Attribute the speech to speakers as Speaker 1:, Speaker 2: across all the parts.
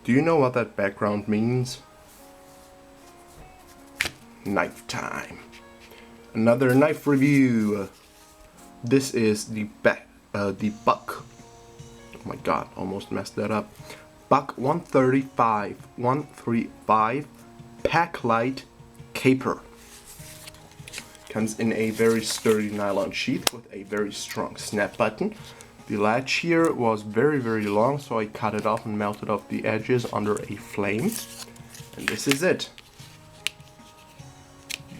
Speaker 1: Do you know what that background means? Knife time. Another knife review. This is the Buck. Oh my god, almost messed that up. Buck 135 Paklite caper. Comes in a very sturdy nylon sheath with a very strong snap button. The latch here was very long, so I cut it off and melted off the edges under a flame. And this is it.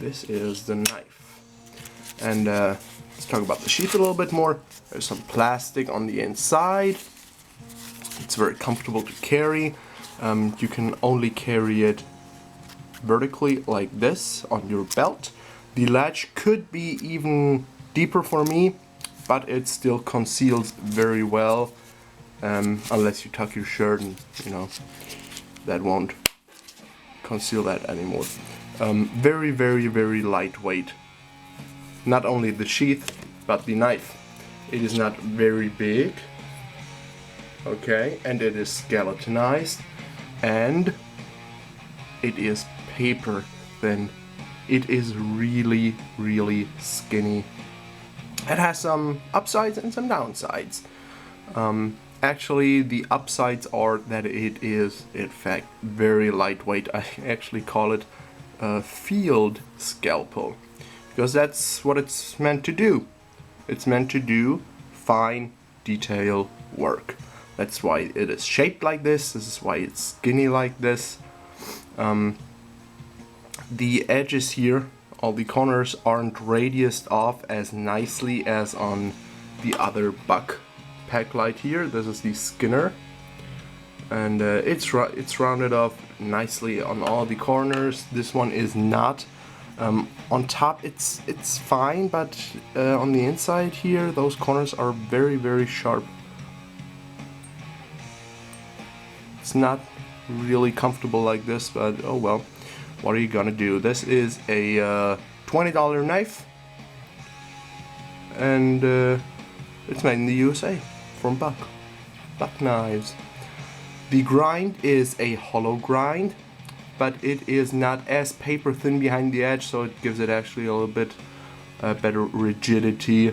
Speaker 1: This is the knife. And let's talk about the sheath a little bit more. There's some plastic on the inside. It's very comfortable to carry. You can only carry it vertically like this on your belt. The latch could be even deeper for me, but it still conceals very well, unless you tuck your shirt and, you know, that won't conceal that anymore. Very lightweight. Not only the sheath, but the knife. It is not very big. Okay, and it is skeletonized, and it is paper thin. It is really skinny. It has some upsides and some downsides. Actually, the upsides are that it is, in fact, very lightweight. I actually call it a field scalpel, because that's what it's meant to do. It's meant to do fine detail work. That's why it is shaped like this. This is why it's skinny like this. The edges here, all the corners, aren't radiused off as nicely as on the other Buck Paklite here. This is the Skinner, and it's rounded off nicely on all the corners. This one is not. On top it's fine, but on the inside here, those corners are very sharp. It's not really comfortable like this, but oh well. What are you gonna do? This is a $20 knife, and it's made in the USA from Buck Knives. The grind is a hollow grind, but it is not as paper thin behind the edge, so it gives it actually a little bit better rigidity,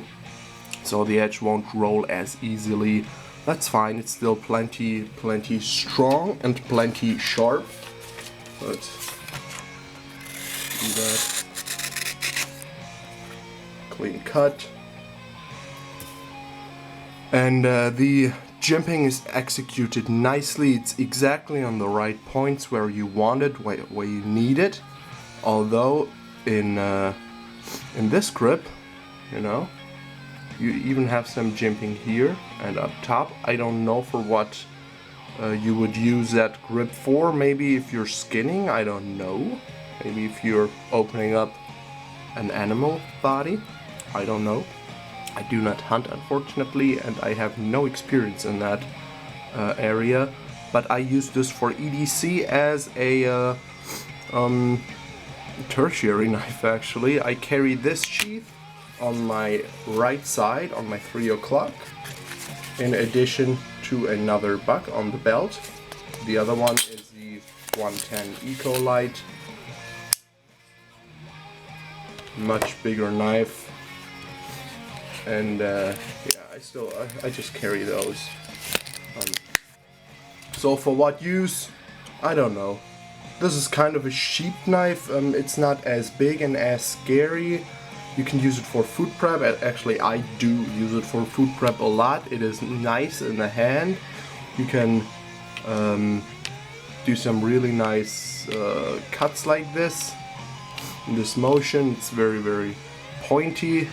Speaker 1: so the edge won't roll as easily. That's fine. It's still plenty strong and plenty sharp. Let's do that. Clean cut. And the jimping is executed nicely. It's exactly on the right points where you want it, where you need it. Although in this grip, you know, you even have some jimping here and up top. I don't know for what you would use that grip for. Maybe if you're skinning, I don't know. Maybe if you're opening up an animal body, I don't know. I do not hunt, unfortunately, and I have no experience in that area. But I use this for EDC as a tertiary knife, actually. I carry this sheath on my right side, on my 3 o'clock, in addition to another Buck on the belt. The other one is the 110 Eco Light. Much bigger knife. And yeah, I just carry those. So for what use? I don't know. This is kind of a sheep knife. It's not as big and as scary. You can use it for food prep. Actually, I do use it for food prep a lot. It is nice in the hand. You can do some really nice cuts like this. In this motion, it's very pointy.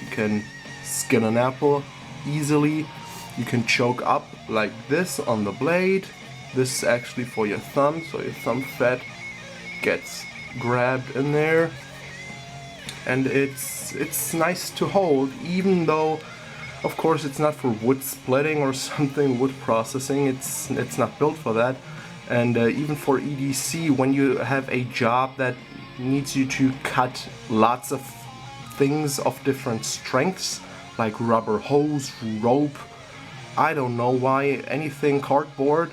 Speaker 1: You can skin an apple easily. You can choke up like this on the blade. This is actually for your thumb, so your thumb fat gets grabbed in there. And it's nice to hold, even though, of course, it's not for wood splitting or something, wood processing. It's not built for that. And even for EDC, when you have a job that needs you to cut lots of things of different strengths, like rubber hose, rope, I don't know why, anything, cardboard,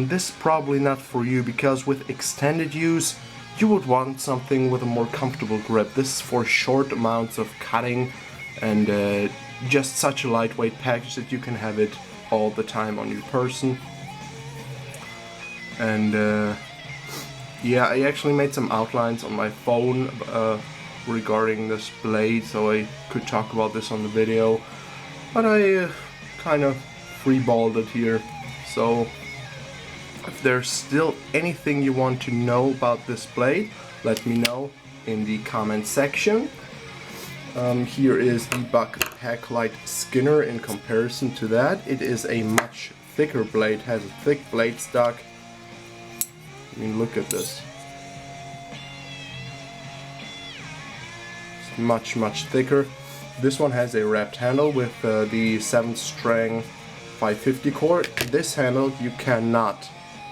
Speaker 1: this is probably not for you, because with extended use you would want something with a more comfortable grip. This is for short amounts of cutting, and just such a lightweight package that you can have it all the time on your person. And yeah, I actually made some outlines on my phone regarding this blade, so I could talk about this on the video, but I kind of freeballed it here. So if there's still anything you want to know about this blade, let me know in the comment section. Here is the Paklite Skinner in comparison to that. It is a much thicker blade, has a thick blade stock. I mean, look at this. It's much thicker. This one has a wrapped handle with the 7-string 550 core. This handle you cannot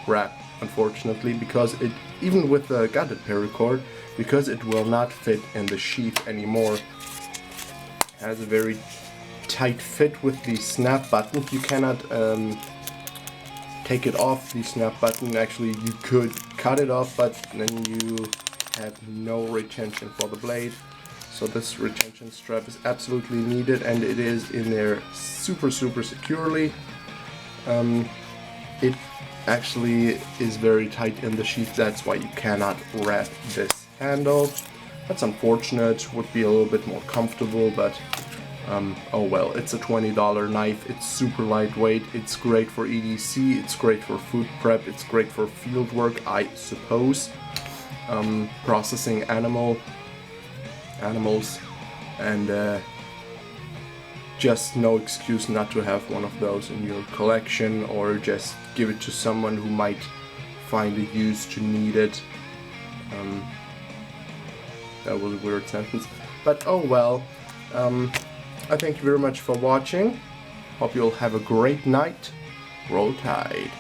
Speaker 1: wrap, unfortunately, because it, even with the gutted paracord, because it will not fit in the sheath anymore. It has a very tight fit with the snap button. You cannot take it off the snap button. Actually, you could cut it off, but then you have no retention for the blade. So this retention strap is absolutely needed, and it is in there super securely. It actually is very tight in the sheath, that's why you cannot wrap this handle. That's unfortunate, would be a little bit more comfortable, but oh well, it's a $20 knife, it's super lightweight, it's great for EDC, it's great for food prep, it's great for field work, I suppose. Processing animals, and just no excuse not to have one of those in your collection, or just give it to someone who might find a use to need it. That was a weird sentence, but oh well. I thank you very much for watching. Hope you'll have a great night. Roll Tide.